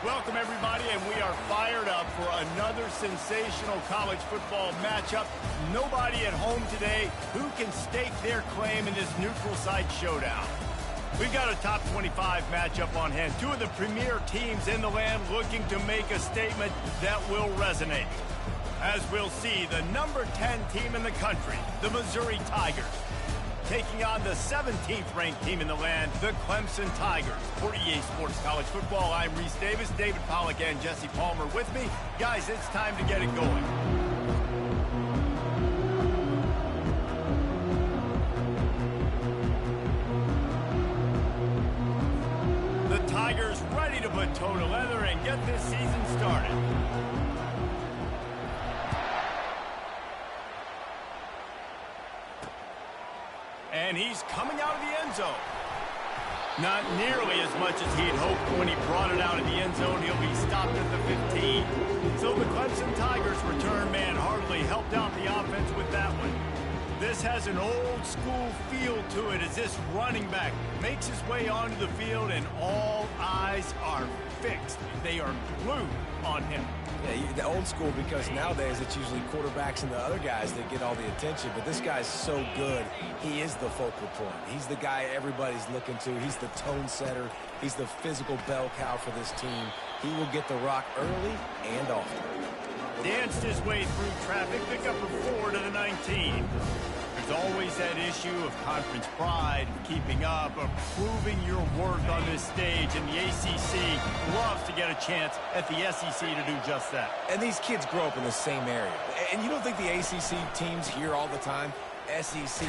Welcome, everybody, and we are fired up for another sensational college football matchup. Nobody at home today who can stake their claim in this neutral site showdown. We've got a top 25 matchup on hand. Two of the premier teams in the land looking to make a statement that will resonate. As we'll see, the number 10 team in the country, the Missouri Tigers, taking on the 17th ranked team in the land, the Clemson Tigers. For EA Sports College Football, I'm Reese Davis, David Pollack, and Jesse Palmer with me. Guys, it's time to get it going. The Tigers ready to put toe to leather and get this season started. And he's coming out of the end zone. Not nearly as much as he'd hoped when he brought it out of the end zone. He'll be stopped at the 15. So the Clemson Tigers return man hardly helped out the offense with that one. This has an old school feel to it as this running back makes his way onto the field and all eyes are fixed. They are glued on him. Yeah, the old school, because nowadays it's usually quarterbacks and the other guys that get all the attention, but this guy's so good. He is the focal point. He's the guy everybody's looking to. He's the tone setter. He's the physical bell cow for this team. He will get the rock early and often. Danced his way through traffic, pick up a 4 to the 19. There's always that issue of conference pride, of keeping up, of proving your worth on this stage, and the ACC loves to get a chance at the SEC to do just that. And these kids grow up in the same area. And you don't think the ACC teams hear all the time? SEC,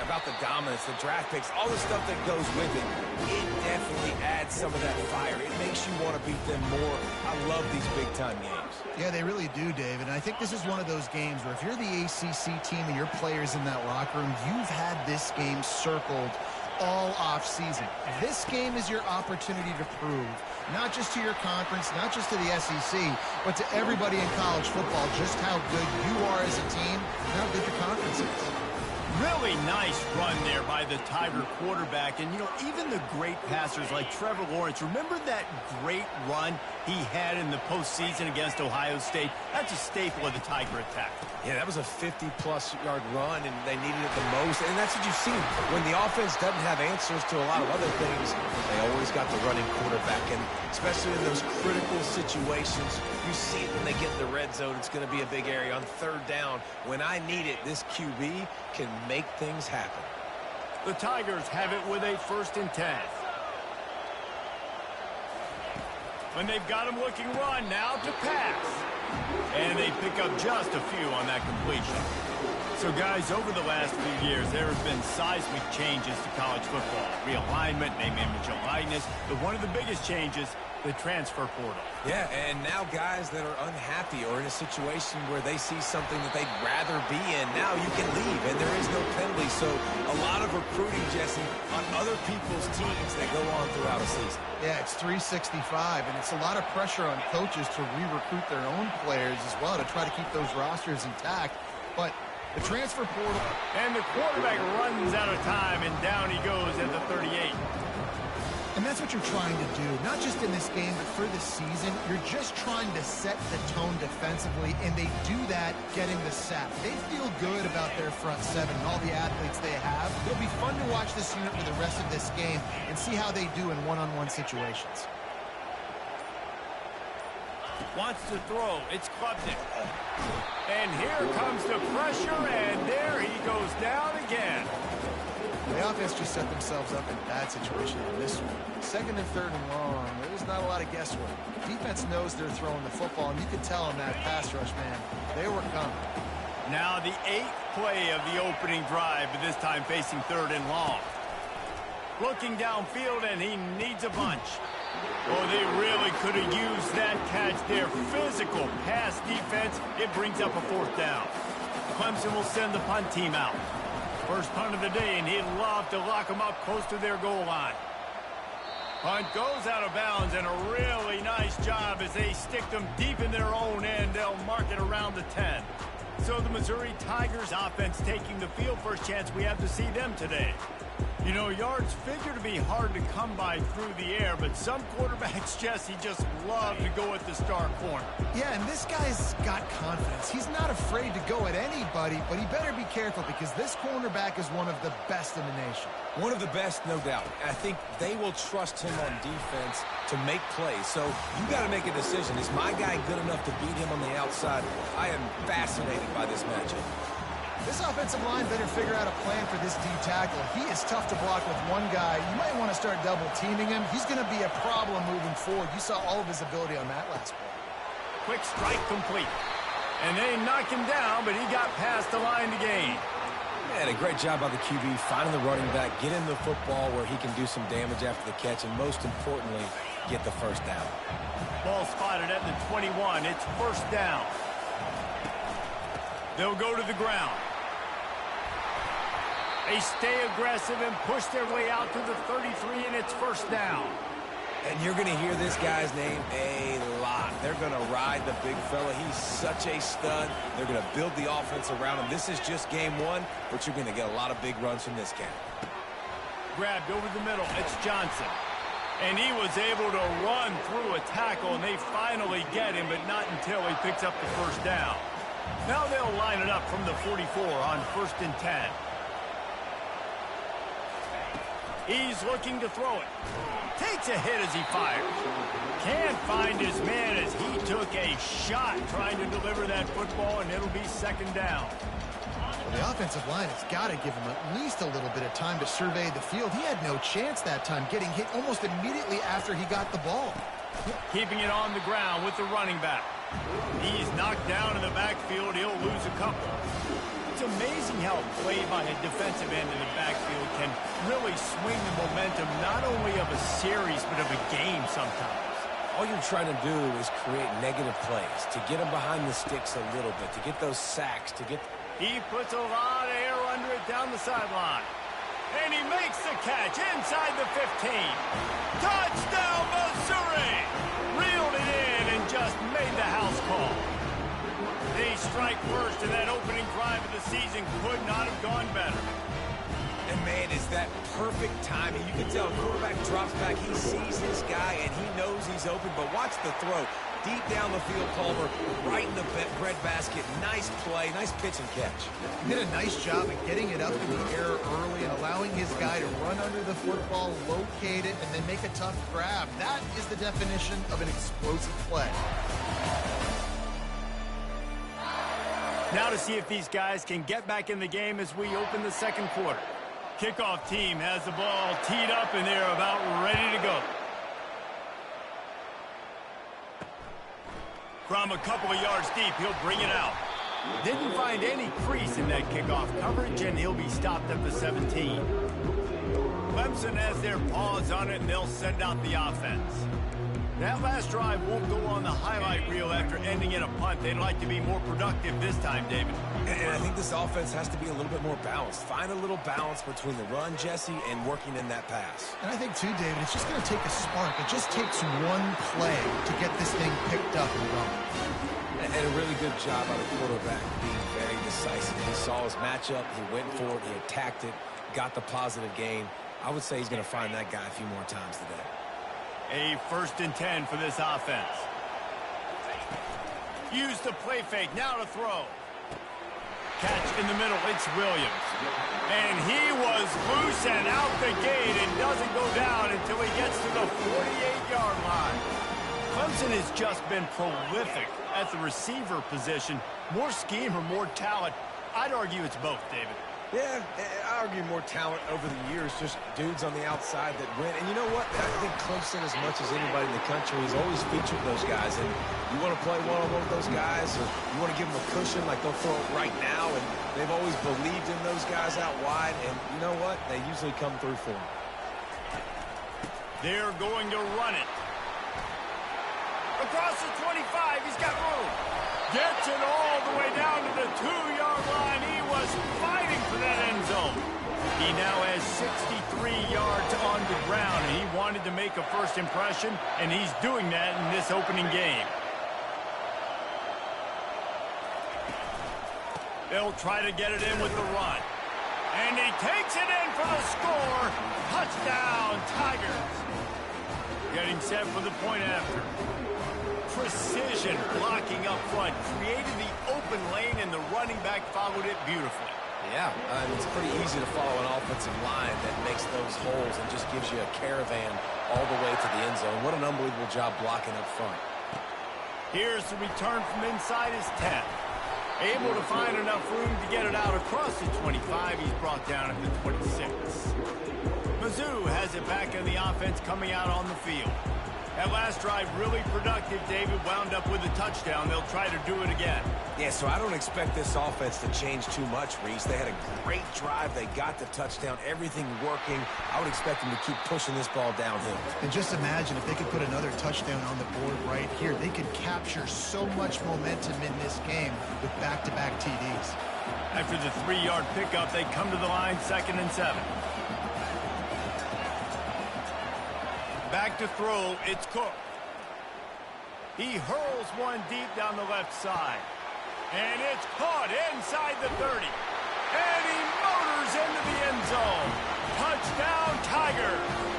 about the dominance, the draft picks, all the stuff that goes with it. It definitely adds some of that fire. It makes you want to beat them more. I love these big-time games. Yeah, they really do, David. And I think this is one of those games where if you're the ACC team and your players in that locker room, you've had this game circled all off-season. This game is your opportunity to prove, not just to your conference, not just to the SEC, but to everybody in college football, just how good you are as a team and how good your conference is. Really nice run there by the Tiger quarterback. And, you know, even the great passers like Trevor Lawrence, remember that great run he had in the postseason against Ohio State? That's a staple of the Tiger attack. Yeah, that was a 50-plus yard run, and they needed it the most. And that's what you see. When the offense doesn't have answers to a lot of other things, they always got the running quarterback. And especially in those critical situations, you see it when they get in the red zone. It's going to be a big area on third down. When I need it, this QB can make things happen. The Tigers have it with a 1st and 10. When they've got him looking run, now to pass. And they pick up just a few on that completion. So, guys, over the last few years, there have been seismic changes to college football. Realignment, name, image, and likeness. But one of the biggest changes, the transfer portal. Yeah, and now guys that are unhappy or in a situation where they see something that they'd rather be in, now you can leave, and there is no penalty. So a lot of recruiting, Jesse, on other people's teams that go on throughout a season. Yeah, it's 365, and it's a lot of pressure on coaches to re-recruit their own players as well to try to keep those rosters intact. But the transfer portal. And the quarterback runs out of time, and down he goes at the 38. And that's what you're trying to do, not just in this game, but for the season. You're just trying to set the tone defensively, and they do that getting the sack. They feel good about their front seven and all the athletes they have. It'll be fun to watch this unit for the rest of this game and see how they do in one-on-one situations. Wants to throw. It's Clemson. And here comes the pressure, and there he goes down again. The offense just set themselves up in a bad situation in this one. 2nd and 3rd and long, there's not a lot of guesswork. Defense knows they're throwing the football, and you can tell in that pass rush, man, they were coming. Now the 8th play of the opening drive, but this time facing 3rd and long. Looking downfield, and he needs a bunch. Oh, they really could have used that catch there. Physical pass defense, it brings up a 4th down. Clemson will send the punt team out. First punt of the day, and he'd love to lock them up close to their goal line. Punt goes out of bounds, and a really nice job as they stick them deep in their own end. They'll mark it around the 10. So the Missouri Tigers offense taking the field. First chance we have to see them today. You know, yards figure to be hard to come by through the air, but some quarterbacks, Jesse, just love to go at the star corner. Yeah, and this guy's got confidence. He's not afraid to go at anybody, but he better be careful because this cornerback is one of the best in the nation. One of the best, no doubt. I think they will trust him on defense to make plays. So you got to make a decision. Is my guy good enough to beat him on the outside? I am fascinated by this matchup. This offensive line better figure out a plan for this D tackle. He is tough to block with one guy. You might want to start double teaming him. He's going to be a problem moving forward. You saw all of his ability on that last play. Quick strike complete. And they knock him down, but he got past the line to gain. Man, a great job by the QB finding the running back, get him the football where he can do some damage after the catch, and most importantly, get the first down. Ball spotted at the 21. It's first down. They'll go to the ground. They stay aggressive and push their way out to the 33, and it's first down. And you're going to hear this guy's name a lot. They're going to ride the big fella. He's such a stud. They're going to build the offense around him. This is just game one, but you're going to get a lot of big runs from this game. Grabbed over the middle. It's Johnson. And he was able to run through a tackle, and they finally get him, but not until he picks up the first down. Now they'll line it up from the 44 on 1st and 10. He's looking to throw it. Takes a hit as he fires. Can't find his man as he took a shot trying to deliver that football, and it'll be second down. Well, the offensive line has got to give him at least a little bit of time to survey the field. He had no chance that time, getting hit almost immediately after he got the ball. Keeping it on the ground with the running back. He's knocked down in the backfield. He'll lose a couple. It's amazing how a play by a defensive end in the backfield can really swing the momentum not only of a series but of a game sometimes. All you're trying to do is create negative plays, to get them behind the sticks a little bit, to get those sacks, to get... He puts a lot of air under it down the sideline. And he makes the catch inside the 15. Touchdown, Missouri! Reeled it in and just made the house call. They strike first, and that opening drive of the season could not have gone better. And, man, is that perfect timing. You can tell quarterback drops back. He sees his guy, and he knows he's open. But watch the throw. Deep down the field, Palmer, right in the breadbasket. Nice play, nice pitch and catch. He did a nice job of getting it up in the air early and allowing his guy to run under the football, locate it, and then make a tough grab. That is the definition of an explosive play. Now to see if these guys can get back in the game as we open the second quarter. Kickoff team has the ball teed up, and they're about ready to go. From a couple of yards deep, he'll bring it out. Didn't find any crease in that kickoff coverage, and he'll be stopped at the 17. Clemson has their paws on it, and they'll send out the offense. That last drive won't go on the highlight reel after ending in a punt. They'd like to be more productive this time, David. And I think this offense has to be a little bit more balanced. Find a little balance between the run, Jesse, and working in that pass. And I think, too, David, it's just going to take a spark. It just takes one play to get this thing picked up and going. And a really good job out of quarterback being very decisive. He saw his matchup. He went for it. He attacked it, got the positive gain. I would say he's going to find that guy a few more times today. A 1st and 10 for this offense. Use the play fake. Now to throw. Catch in the middle. It's Williams. And he was loose and out the gate and doesn't go down until he gets to the 48-yard line. Clemson has just been prolific at the receiver position. More scheme or more talent? I'd argue it's both, David. Yeah, I argue more talent over the years, just dudes on the outside that win. And you know what? I think Clemson, as much as anybody in the country, has always featured those guys. And you want to play one-on-one with those guys, or you want to give them a cushion like they'll throw it right now. And they've always believed in those guys out wide. And you know what? They usually come through for them. They're going to run it. Across the 25, he's got room. Gets it all the way down to the 2-yard line. He was fighting for that end zone. He now has 63 yards on the ground, and he wanted to make a first impression, and he's doing that in this opening game. They'll try to get it in with the run. And he takes it in for the score. Touchdown, Tigers. Getting set for the point after. Precision blocking up front. Created the open lane, and the running back followed it beautifully. Yeah, it's pretty easy to follow an offensive line that makes those holes and just gives you a caravan all the way to the end zone. What an unbelievable job blocking up front. Here's the return from inside his 10. Able to find enough room to get it out across the 25. He's brought down at the 26. Mizzou has it back in the offense coming out on the field. That last drive really productive. David wound up with a touchdown. They'll try to do it again. Yeah, so I don't expect this offense to change too much, Reese. They had a great drive. They got the touchdown. Everything working. I would expect them to keep pushing this ball downhill. And just imagine if they could put another touchdown on the board right here. They could capture so much momentum in this game with back-to-back TDs. After the 3-yard pickup, they come to the line 2nd and 7. Back to throw, it's Cook. He hurls one deep down the left side. And it's caught inside the 30. And he motors into the end zone. Touchdown, Tigers.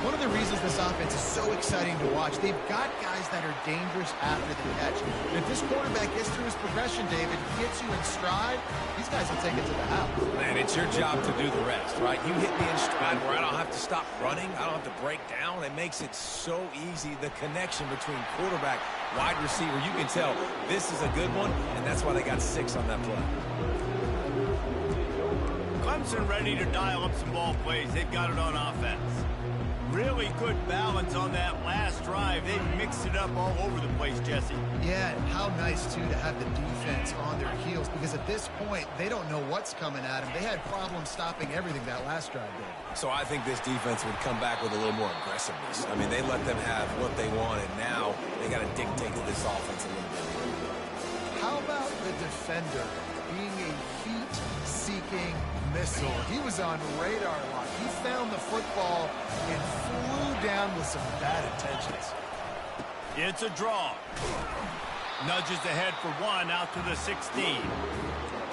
One of the reasons this offense is so exciting to watch, they've got guys that are dangerous after the catch. And if this quarterback gets through his progression, David, gets you in stride, these guys will take it to the house. Man, it's your job to do the rest, right? You hit me in stride where I don't have to stop running. I don't have to break down. It makes it so easy. The connection between quarterback, wide receiver, you can tell this is a good one, and that's why they got 6 on that play. Clemson ready to dial up some ball plays. They've got it on offense. Really good balance on that last drive. They mixed it up all over the place, Jesse. Yeah, and how nice, too, to have the defense on their heels, because at this point, they don't know what's coming at them. They had problems stopping everything that last drive did. So I think this defense would come back with a little more aggressiveness. I mean, they let them have what they wanted. Now they got to dictate to this offense a little bit. How about the defender being a heat-seeking missile? He was on radar lock. He found the football and flew down with some bad intentions. It's a draw. Nudges ahead for 1 out to the 16.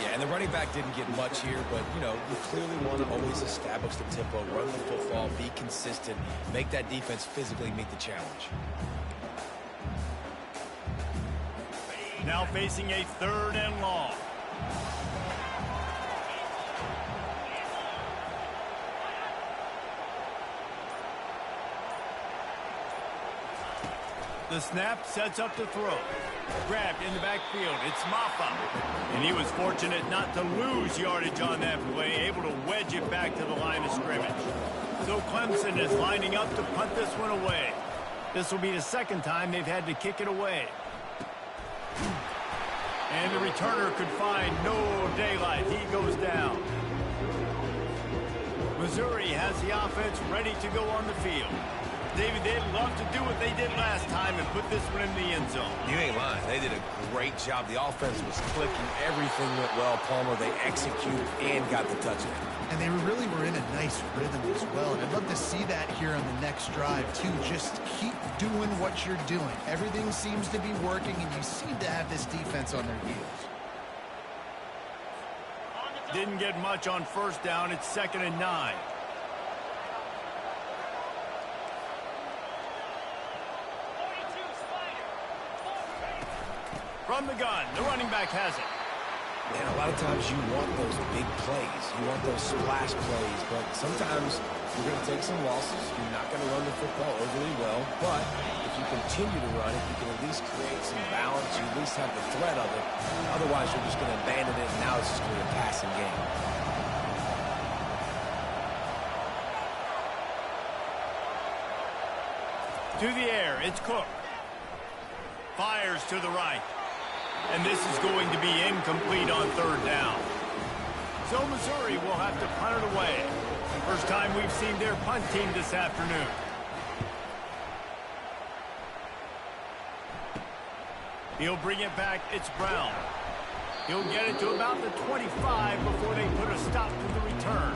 Yeah, and the running back didn't get much here, but, you know, you clearly want to always establish the tempo, run the football, be consistent, make that defense physically meet the challenge. Now facing a 3rd and long. The snap sets up the throw. Grabbed in the backfield. It's Maffa. And he was fortunate not to lose yardage on that play, able to wedge it back to the line of scrimmage. So Clemson is lining up to punt this one away. This will be the 2nd time they've had to kick it away. And the returner could find no daylight. He goes down. Missouri has the offense ready to go on the field. David, they'd love to do what they did last time and put this one in the end zone. You ain't lying. They did a great job. The offense was clicking. Everything went well. Palmer, they executed and got the touchdown. And they really were in a nice rhythm as well. And I'd love to see that here on the next drive, too. Just keep doing what you're doing. Everything seems to be working, and you seem to have this defense on their heels. Didn't get much on 1st down. It's 2nd and 9. From the gun, the running back has it. Man, a lot of times you want those big plays. You want those splash plays, but sometimes you're going to take some losses. You're not going to run the football overly well, but if you continue to run it, you can at least create some balance. You at least have the threat of it. Otherwise, you're just going to abandon it, and now it's just going to be a passing game. To the air, it's Cook. Fires to the right. And this is going to be incomplete on 3rd down. So Missouri will have to punt it away. First time we've seen their punt team this afternoon. He'll bring it back. It's Brown. He'll get it to about the 25 before they put a stop to the return.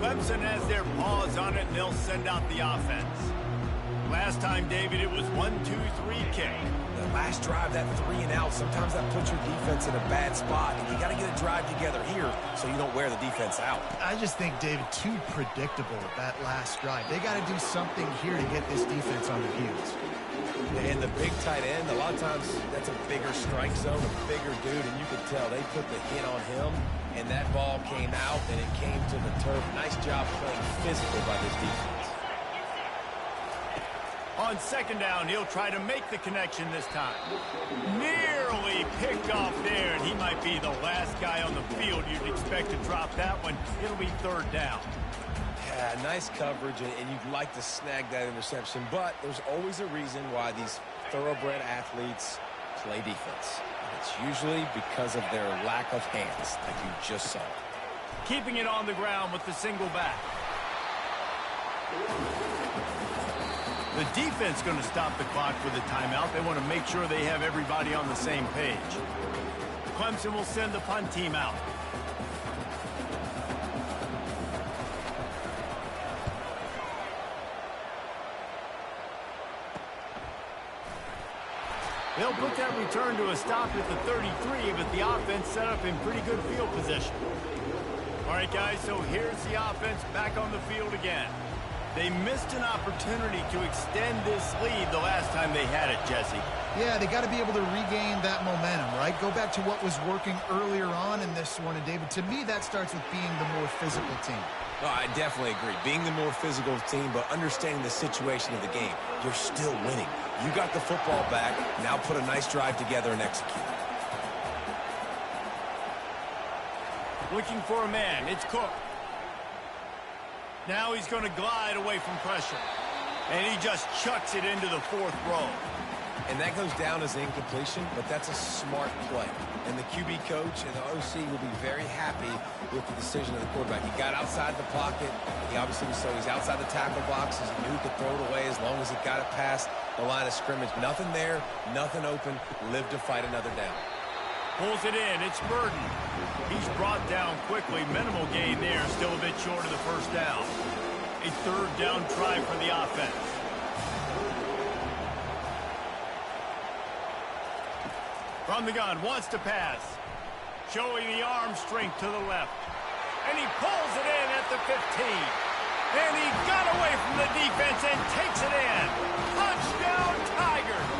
Clemson has their paws on it, and they'll send out the offense. Last time, David, it was 1-2-3 kick. Last nice drive, that 3 and out. Sometimes that puts your defense in a bad spot, and you got to get a drive together here so you don't wear the defense out. I just think, David, too predictable that last drive. They got to do something here to get this defense on their heels. And the big tight end, a lot of times that's a bigger strike zone, a bigger dude, and you could tell they put the hit on him, and that ball came out, and it came to the turf. Nice job playing physical by this defense. On second down, he'll try to make the connection this time. Nearly picked off there, and he might be the last guy on the field you'd expect to drop that one. It'll be third down. Yeah, nice coverage, and you'd like to snag that interception, but there's always a reason why these thoroughbred athletes play defense. And it's usually because of their lack of hands, like you just saw. Keeping it on the ground with the single back. The defense going to stop the clock with a timeout. They want to make sure they have everybody on the same page. Clemson will send the punt team out. They'll put that return to a stop at the 33, but the offense set up in pretty good field position. All right, guys, so here's the offense back on the field again. They missed an opportunity to extend this lead the last time they had it, Jesse. Yeah, they got to be able to regain that momentum, right? Go back to what was working earlier on in this one. And, David, to me, that starts with being the more physical team. Oh, I definitely agree. Being the more physical team, but understanding the situation of the game. You're still winning. You got the football back. Now put a nice drive together and execute. Looking for a man. It's Cook. Now he's going to glide away from pressure. And he just chucks it into the fourth row. And that goes down as an incompletion, but that's a smart play. And the QB coach and the OC will be very happy with the decision of the quarterback. He got outside the pocket. He obviously was so he's outside the tackle boxes. He knew he could throw it away as long as he got it past the line of scrimmage. Nothing there, nothing open. Live to fight another down. Pulls it in. It's Burden. He's brought down quickly. Minimal gain there. Still a bit short of the first down. A third down try for the offense. From the gun, wants to pass. Showing the arm strength to the left. And he pulls it in at the 15. And he got away from the defense and takes it in. Touchdown, Tigers!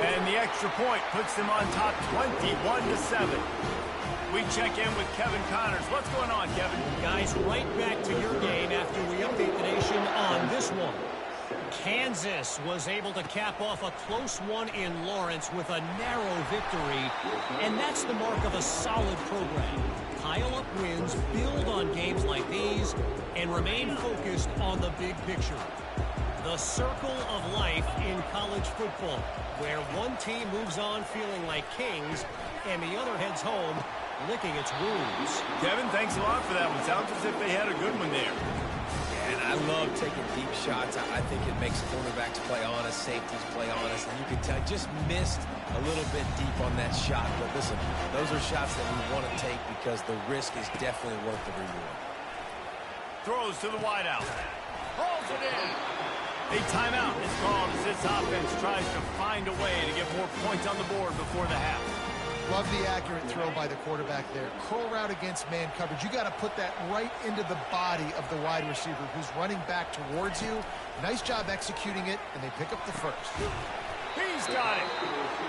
And the extra point puts them on top 21-7. We check in with Kevin Connors. What's going on, Kevin? Guys, right back to your game after we update the nation on this one. Kansas was able to cap off a close one in Lawrence with a narrow victory, and that's the mark of a solid program. Pile up wins, build on games like these, and remain focused on the big picture. The circle of life in college football, where one team moves on feeling like kings, and the other heads home licking its wounds. Kevin, thanks a lot for that one. Sounds as if they had a good one there. And I love taking deep shots. I think it makes cornerbacks play honest, safeties play honest, and you can tell just missed a little bit deep on that shot. But listen, those are shots that we want to take because the risk is definitely worth the reward. Throws to the wideout. Holds it in. A timeout is called as this offense tries to find a way to get more points on the board before the half. Love the accurate throw by the quarterback there. Curl route against man coverage. You got to put that right into the body of the wide receiver who's running back towards you. Nice job executing it, and they pick up the first. He's got it.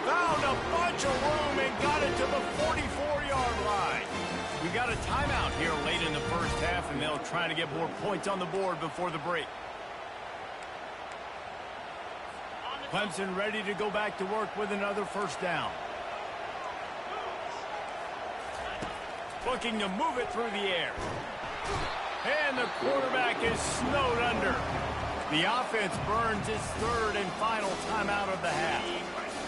Found a bunch of room and got it to the 44-yard line. We got a timeout here late in the first half, and they'll try to get more points on the board before the break. Clemson ready to go back to work with another first down. Looking to move it through the air. And the quarterback is snowed under. The offense burns its third and final timeout of the half.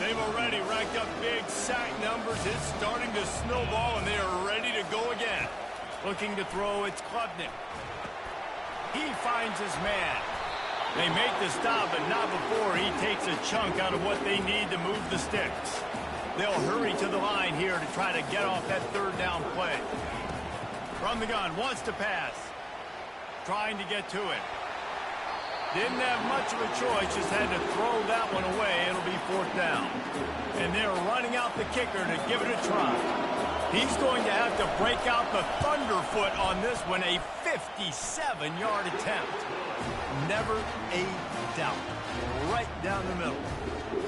They've already racked up big sack numbers. It's starting to snowball, and they are ready to go again. Looking to throw, it's Klubnik. He finds his man. They make the stop, but not before he takes a chunk out of what they need to move the sticks. They'll hurry to the line here to try to get off that third down play. From the gun, wants to pass. Trying to get to it. Didn't have much of a choice, just had to throw that one away. It'll be 4th down. And they're running out the kicker to give it a try. He's going to have to break out the thunderfoot on this one, a 57-yard attempt. Never a doubt. Right down the middle.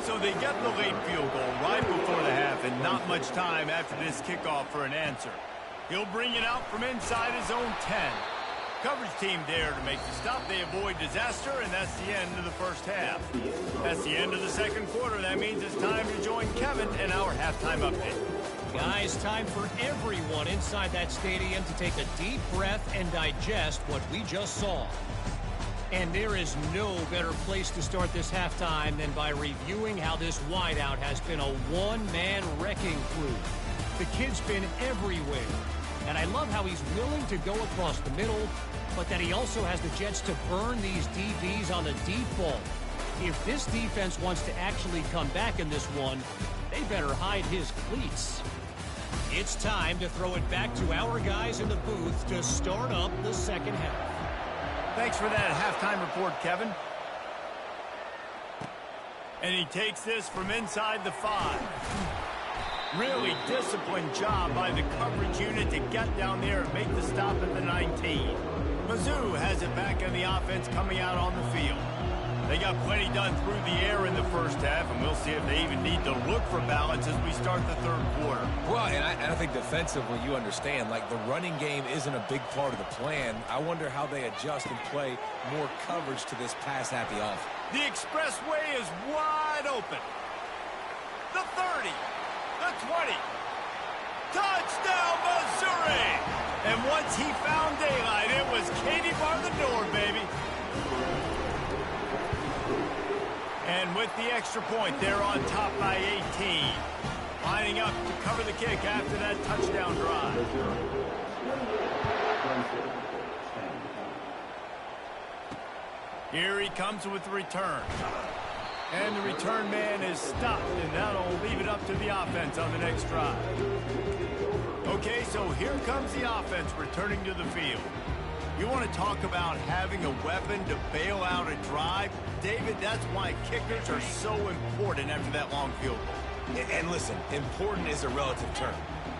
So they get the late field goal right before the half, and not much time after this kickoff for an answer. He'll bring it out from inside his own 10. Coverage team there to make the stop. They avoid disaster, and that's the end of the first half. That's the end of the second quarter. That means it's time to join Kevin in our halftime update. Guys, time for everyone inside that stadium to take a deep breath and digest what we just saw. And there is no better place to start this halftime than by reviewing how this wideout has been a one-man wrecking crew. The kid's been everywhere. And I love how he's willing to go across the middle, but that he also has the jets to burn these DBs on the deep ball. If this defense wants to actually come back in this one, they better hide his cleats. It's time to throw it back to our guys in the booth to start up the second half. Thanks for that halftime report, Kevin. And he takes this from inside the 5. Really disciplined job by the coverage unit to get down there and make the stop at the 19. Mizzou has it back in the offense coming out on the field. They got plenty done through the air in the first half, and we'll see if they even need to look for balance as we start the third quarter. Well, and I think defensively, you understand, like the running game isn't a big part of the plan. I wonder how they adjust and play more coverage to this pass-happy offense. The expressway is wide open. The 30. The 20. Touchdown, Missouri! And once he found daylight, it was Katie bar the door, baby. And with the extra point, they're on top by 18. Lining up to cover the kick after that touchdown drive. Here he comes with the return. And the return man is stopped, and that'll leave it up to the offense on the next drive. Okay, so here comes the offense returning to the field. You want to talk about having a weapon to bail out a drive? David, that's why kickers are so important after that long field goal. And listen, important is a relative term.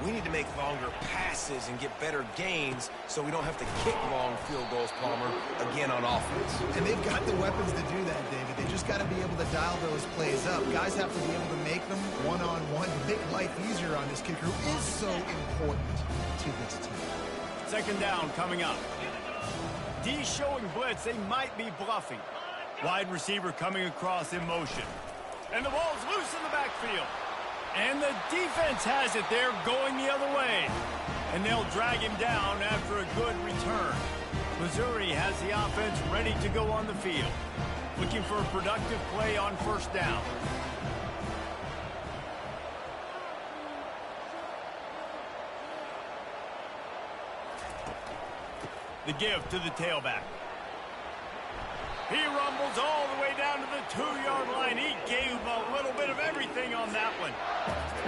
We need to make longer passes and get better gains so we don't have to kick long field goals, Palmer, again on offense. And they've got the weapons to do that, David. They just got to be able to dial those plays up. Guys have to be able to make them one-on-one to make life easier on this kicker who is so important to this team. Second down coming up. D showing blitz. They might be bluffing. Wide receiver coming across in motion. And the ball's loose in the backfield. And the defense has it there going the other way. And they'll drag him down after a good return. Missouri has the offense ready to go on the field. Looking for a productive play on first down. The give to the tailback. He rumbles all the way down to the 2-yard line. He gave a little bit of everything on that one.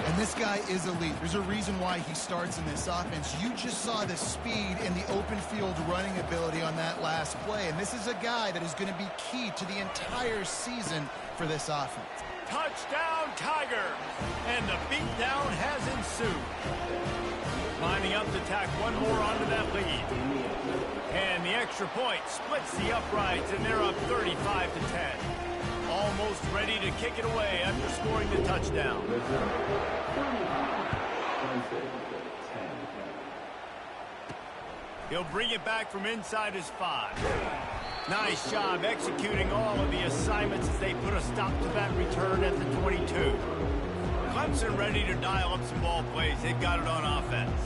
And this guy is elite. There's a reason why he starts in this offense. You just saw the speed and the open field running ability on that last play. And this is a guy that is going to be key to the entire season for this offense. Touchdown, Tigers! And the beatdown has ensued. Lining up to tack one more onto that lead. And the extra point splits the uprights, and they're up 35-10. Almost ready to kick it away after scoring the touchdown. He'll bring it back from inside his 5. Nice job executing all of the assignments as they put a stop to that return at the 22. Clemson ready to dial up some ball plays. They've got it on offense.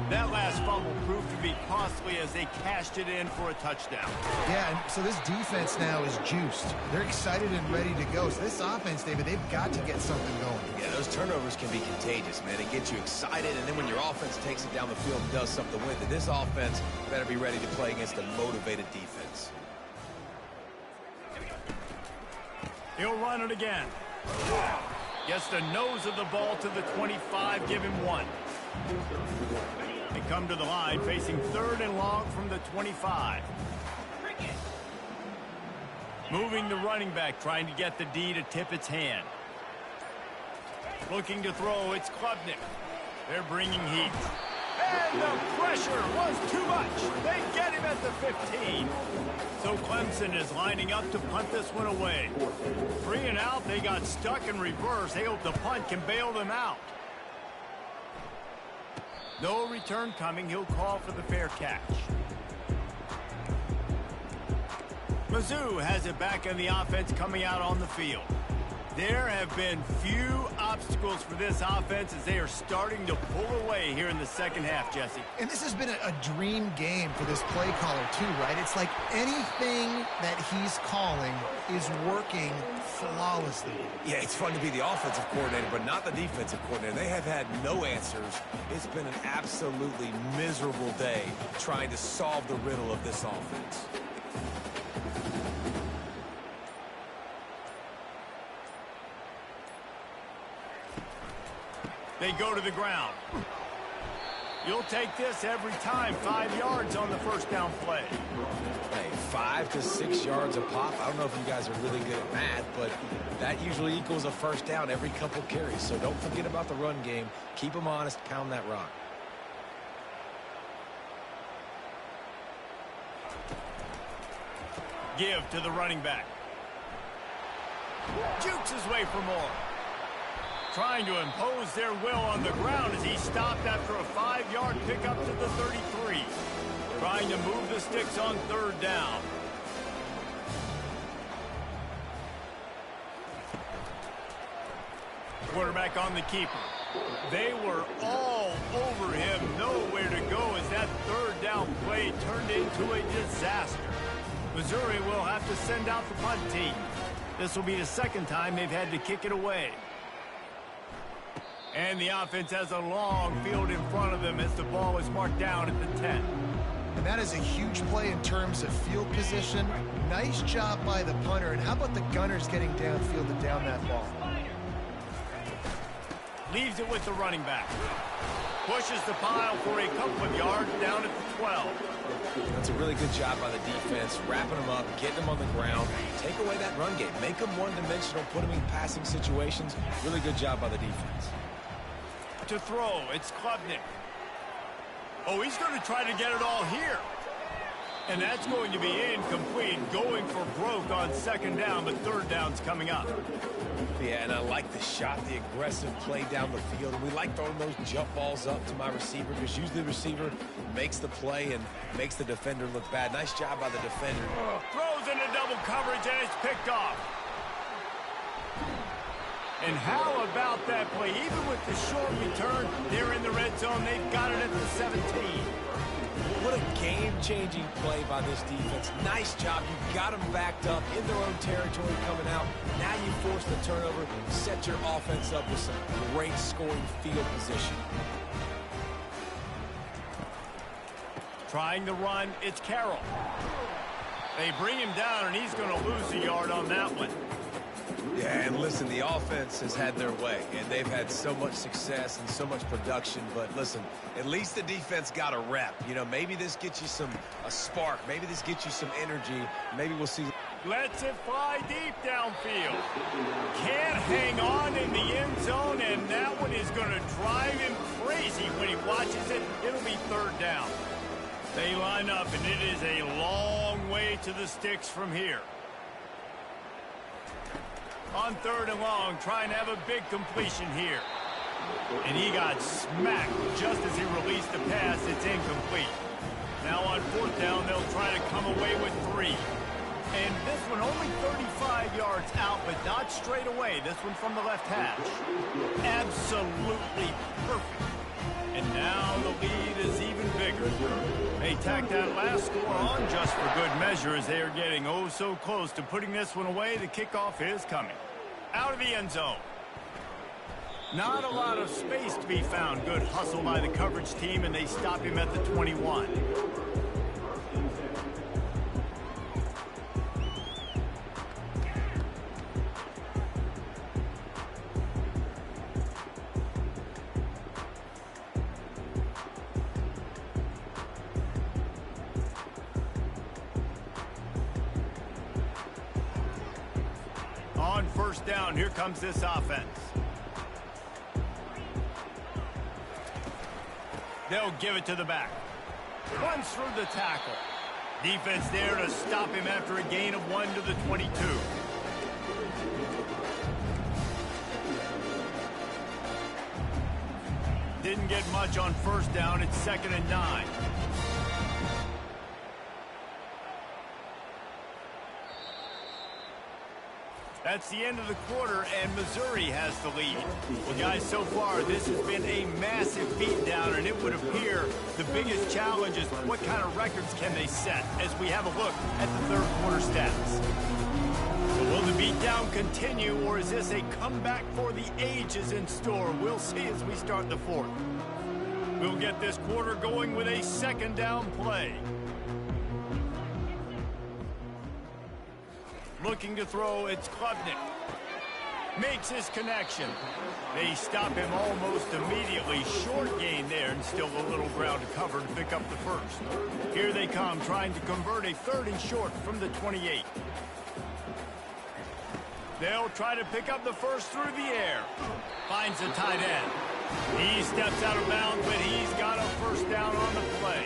That last fumble proved to be costly as they cashed it in for a touchdown. Yeah, and so this defense now is juiced. They're excited and ready to go. So this offense, David, they've got to get something going. Yeah, those turnovers can be contagious, man. It gets you excited, and then when your offense takes it down the field and does something with it, this offense better be ready to play against a motivated defense. He'll run it again. Gets the nose of the ball to the 25, give him 1. They come to the line facing 3rd and long from the 25. Moving the running back, trying to get the D to tip its hand. Looking to throw, it's Klubnik. They're bringing heat. And the pressure was too much. They get him at the 15. So Clemson is lining up to punt this one away. 3 and out, they got stuck in reverse. They hope the punt can bail them out. No return coming. He'll call for the fair catch. Mizzou has it back in the offense coming out on the field. There have been few obstacles for this offense as they are starting to pull away here in the second half, Jesse. And this has been a dream game for this play caller too, right? It's like anything that he's calling is working flawlessly. Yeah, it's fun to be the offensive coordinator, but not the defensive coordinator. They have had no answers. It's been an absolutely miserable day trying to solve the riddle of this offense. They go to the ground. You'll take this every time. 5 yards on the first down play. Hey, 5 to 6 yards a pop. I don't know if you guys are really good at math, but that usually equals a first down every couple carries. So don't forget about the run game. Keep them honest. Pound that rock. Give to the running back. Jukes his way for more. Trying to impose their will on the ground as he stopped after a 5-yard pickup to the 33. Trying to move the sticks on third down. Quarterback on the keeper. They were all over him. Nowhere to go as that third down play turned into a disaster. Missouri will have to send out the punt team. This will be the second time they've had to kick it away. And the offense has a long field in front of them as the ball is marked down at the 10. And that is a huge play in terms of field position. Nice job by the punter. And how about the Gunners getting downfield and down that ball? Leaves it with the running back. Pushes the pile for a couple of yards down at the 12. That's a really good job by the defense, wrapping them up, getting them on the ground. Take away that run game. Make them one-dimensional, put them in passing situations. Really good job by the defense. To throw, it's Klubnik. Oh, he's going to try to get it all here. And that's going to be incomplete, going for broke on second down, but third down's coming up. Yeah, and I like the shot, the aggressive play down the field. And we like throwing those jump balls up to my receiver because usually the receiver makes the play and makes the defender look bad. Nice job by the defender. Throws into double coverage, and it's picked off. And how about that play? Even with the short return, they're in the red zone. They've got it at the 17. What a game-changing play by this defense. Nice job. You got them backed up in their own territory coming out. Now you force the turnover, set your offense up with some great scoring field position. Trying to run, it's Carroll. They bring him down, and he's going to lose a yard on that one. Yeah, and listen, the offense has had their way, and they've had so much success and so much production. But listen, at least the defense got a rep. You know, maybe this gets you a spark. Maybe this gets you some energy. Maybe we'll see. Lets it fly deep downfield. Can't hang on in the end zone, and that one is going to drive him crazy when he watches it. It'll be third down. They line up, and it is a long way to the sticks from here. On third and long, trying to have a big completion here. And he got smacked just as he released the pass. It's incomplete. Now on fourth down, they'll try to come away with 3. And this one only 35 yards out, but not straight away. This one from the left hash. Absolutely perfect. And now the lead is even bigger. They tack that last score on just for good measure as they are getting oh so close to putting this one away. The kickoff is coming. Out of the end zone. Not a lot of space to be found. Good hustle by the coverage team, and they stop him at the 21. first down. Here comes this offense. They'll give it to the back. Runs through the tackle. Defense there to stop him after a gain of 1 to the 22. Didn't get much on first down. It's 2nd and 9. That's the end of the quarter, and Missouri has the lead. Well, guys, so far, this has been a massive beatdown, and it would appear the biggest challenge is what kind of records can they set as we have a look at the third quarter stats. So will the beatdown continue, or is this a comeback for the ages in store? We'll see as we start the fourth. We'll get this quarter going with a 2nd down play. Looking to throw, it's Klubnik. Makes his connection. They stop him almost immediately. Short gain there, and still a little ground to cover to pick up the first. Here they come, trying to convert a 3rd and short from the 28. They'll try to pick up the first through the air. Finds a tight end. He steps out of bounds, but he's got a first down on the play.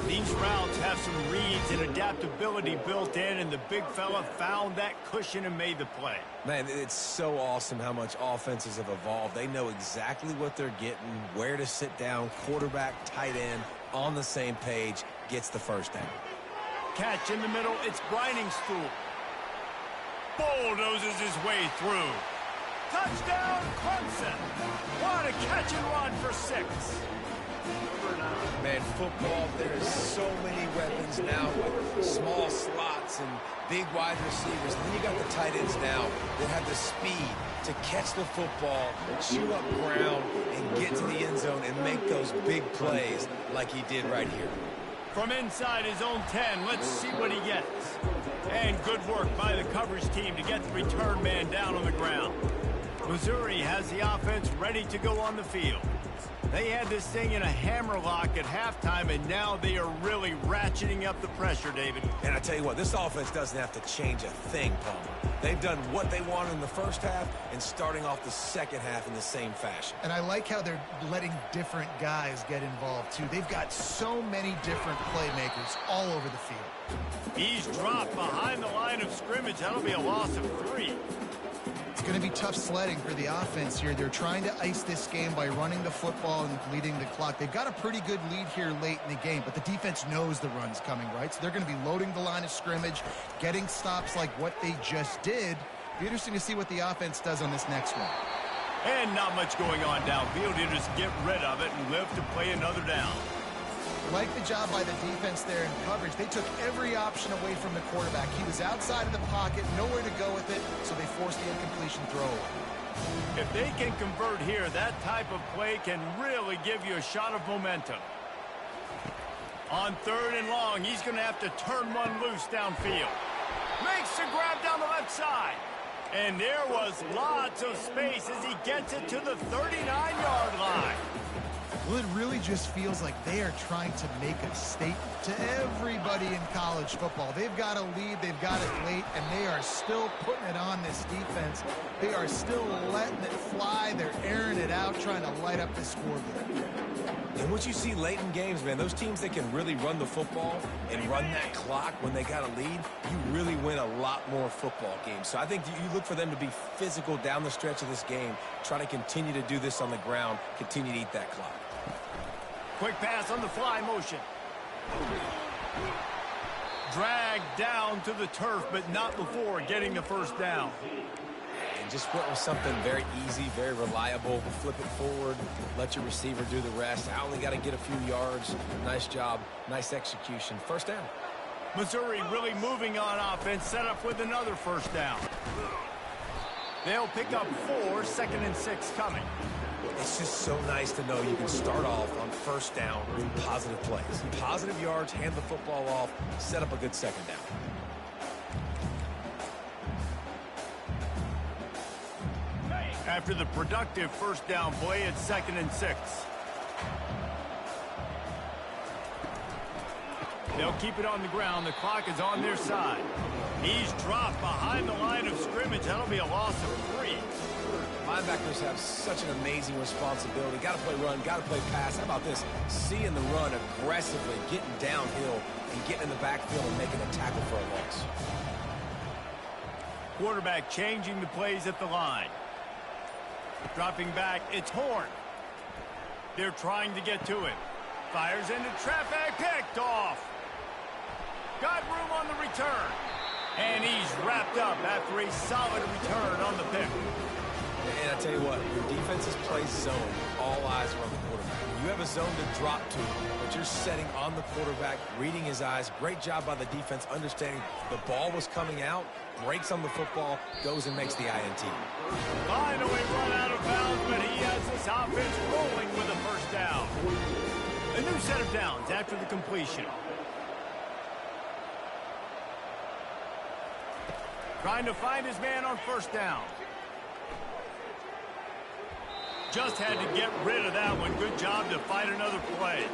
These routes have some reads and adaptability built in, and the big fella found that cushion and made the play. Man, it's so awesome how much offenses have evolved. They know exactly what they're getting, where to sit down, quarterback, tight end, on the same page, gets the first down. Catch in the middle, it's Briningstool. Bulldozes his way through. Touchdown, Clemson. What a catch and run for 6. Man, football, there is so many weapons now with small slots and big wide receivers. And then you got the tight ends now that have the speed to catch the football, chew up ground, and get to the end zone and make those big plays like he did right here. From inside his own 10, let's see what he gets. And good work by the coverage team to get the return man down on the ground. Missouri has the offense ready to go on the field. They had this thing in a hammerlock at halftime, and now they are really ratcheting up the pressure, David. And I tell you what, this offense doesn't have to change a thing, Palmer. They've done what they wanted in the first half and starting off the second half in the same fashion. And I like how they're letting different guys get involved, too. They've got so many different playmakers all over the field. He's dropped behind the line of scrimmage. That'll be a loss of 3. It's going to be tough sledding for the offense here. They're trying to ice this game by running the football and leading the clock. They've got a pretty good lead here late in the game, but the defense knows the run's coming, right? So they're going to be loading the line of scrimmage, getting stops like what they just did. Be interesting to see what the offense does on this next one. And not much going on downfield. You just get rid of it and live to play another down. Like the job by the defense there in coverage. They took every option away from the quarterback. He was outside of the pocket, nowhere to go with it, so they forced the incompletion throw. If they can convert here, that type of play can really give you a shot of momentum. On 3rd and long, he's going to have to turn one loose downfield. Makes the grab down the left side. And there was lots of space as he gets it to the 39-yard line. Well, it really just feels like they are trying to make a statement to everybody in college football. They've got a lead, they've got it late, and they are still putting it on this defense. They are still letting it fly. They're airing it out, trying to light up the scoreboard. And what you see late in games, man, those teams that can really run the football and run that clock when they got a lead, you really win a lot more football games. So I think you look for them to be physical down the stretch of this game, try to continue to do this on the ground, continue to eat that clock. Quick pass on the fly motion. Dragged down to the turf, but not before getting the first down. And just went with something very easy, very reliable. Flip it forward, let your receiver do the rest. I only got to get a few yards. Nice job, nice execution. First down. Missouri really moving on offense, set up with another first down. They'll pick up 4, 2nd and 6 coming. It's just so nice to know you can start off on first down with positive plays. Positive yards, hand the football off, set up a good second down. After the productive first down play, it's 2nd and 6. They'll keep it on the ground. The clock is on their side. He's dropped behind the line of scrimmage. That'll be a loss of 3. Linebackers have such an amazing responsibility. Got to play run, got to play pass. How about this? Seeing the run aggressively, getting downhill, and getting in the backfield and making a tackle for a loss. Quarterback changing the plays at the line. Dropping back, it's Horn. They're trying to get to it. Fires into traffic, picked off. Got room on the return. And he's wrapped up after a solid return on the pick. And I tell you what, when defenses play zone, all eyes are on the quarterback. You have a zone to drop to, but you're setting on the quarterback, reading his eyes. Great job by the defense, understanding the ball was coming out, breaks on the football, goes and makes the INT. Finally run out of bounds, but he has this offense rolling with a first down. A new set of downs after the completion. Trying to find his man on first down. Just had to get rid of that one. Good job to fight another play.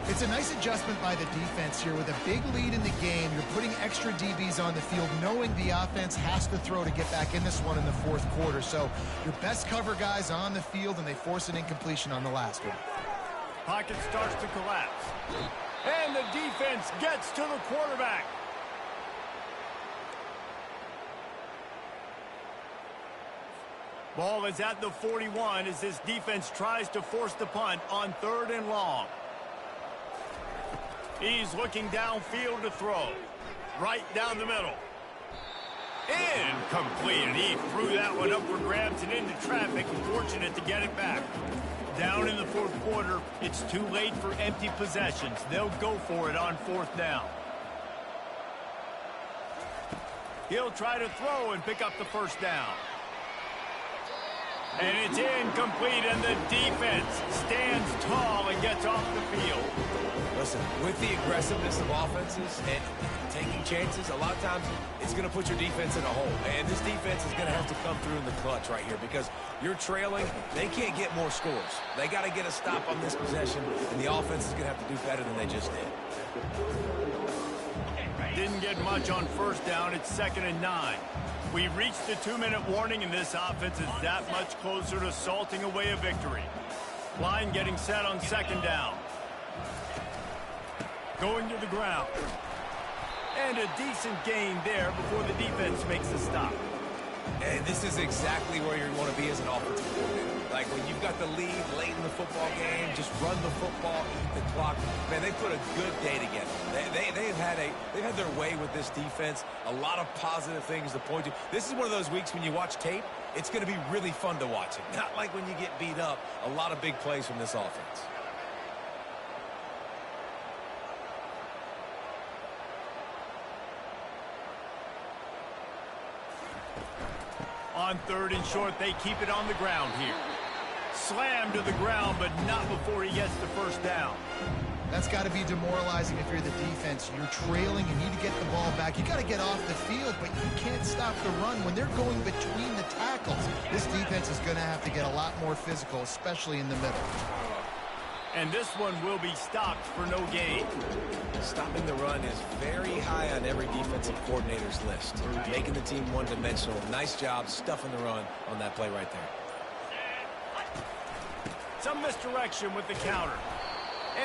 It's a nice adjustment by the defense here. With a big lead in the game, you're putting extra DBs on the field, knowing the offense has to throw to get back in this one in the fourth quarter. So your best cover guys on the field, and they force an incompletion on the last one. Pocket starts to collapse. And the defense gets to the quarterback. Ball is at the 41 as this defense tries to force the punt on 3rd and long. He's looking downfield to throw. Right down the middle. Incomplete. He threw that one up for grabs and into traffic. Fortunate to get it back. Down in the fourth quarter, it's too late for empty possessions. They'll go for it on 4th down. He'll try to throw and pick up the first down. And it's incomplete, and the defense stands tall and gets off the field. Listen, with the aggressiveness of offenses and taking chances, a lot of times it's going to put your defense in a hole. And this defense is going to have to come through in the clutch right here because you're trailing. They can't get more scores. They got to get a stop on this possession, and the offense is going to have to do better than they just did. Didn't get much on first down. It's 2nd and 9. We've reached the 2-minute warning, and this offense is that much closer to salting away a victory. Line getting set on 2nd down. Going to the ground. And a decent gain there before the defense makes a stop. And this is exactly where you want to be as an offensive coordinator. Like when you've got the lead late in the football game, just run the football, eat the clock. Man, they put a good day together. They've had their way with this defense. A lot of positive things to point to. This is one of those weeks when you watch tape, it's going to be really fun to watch it. Not like when you get beat up. A lot of big plays from this offense. On 3rd and short, they keep it on the ground here. Slammed to the ground, but not before he gets the first down. That's got to be demoralizing if you're the defense. You're trailing, you need to get the ball back. You got to get off the field, but you can't stop the run when they're going between the tackles. This defense is going to have to get a lot more physical, especially in the middle. And this one will be stopped for no gain. Stopping the run is very high on every defensive coordinator's list. Making the team one-dimensional. Nice job stuffing the run on that play right there. Some misdirection with the counter.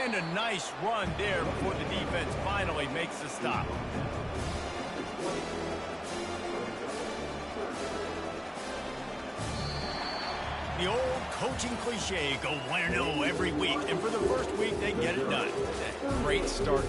And a nice run there before the defense finally makes the stop. The old coaching cliche, go 1-0 every week. And for the first week, they get it done. Great start.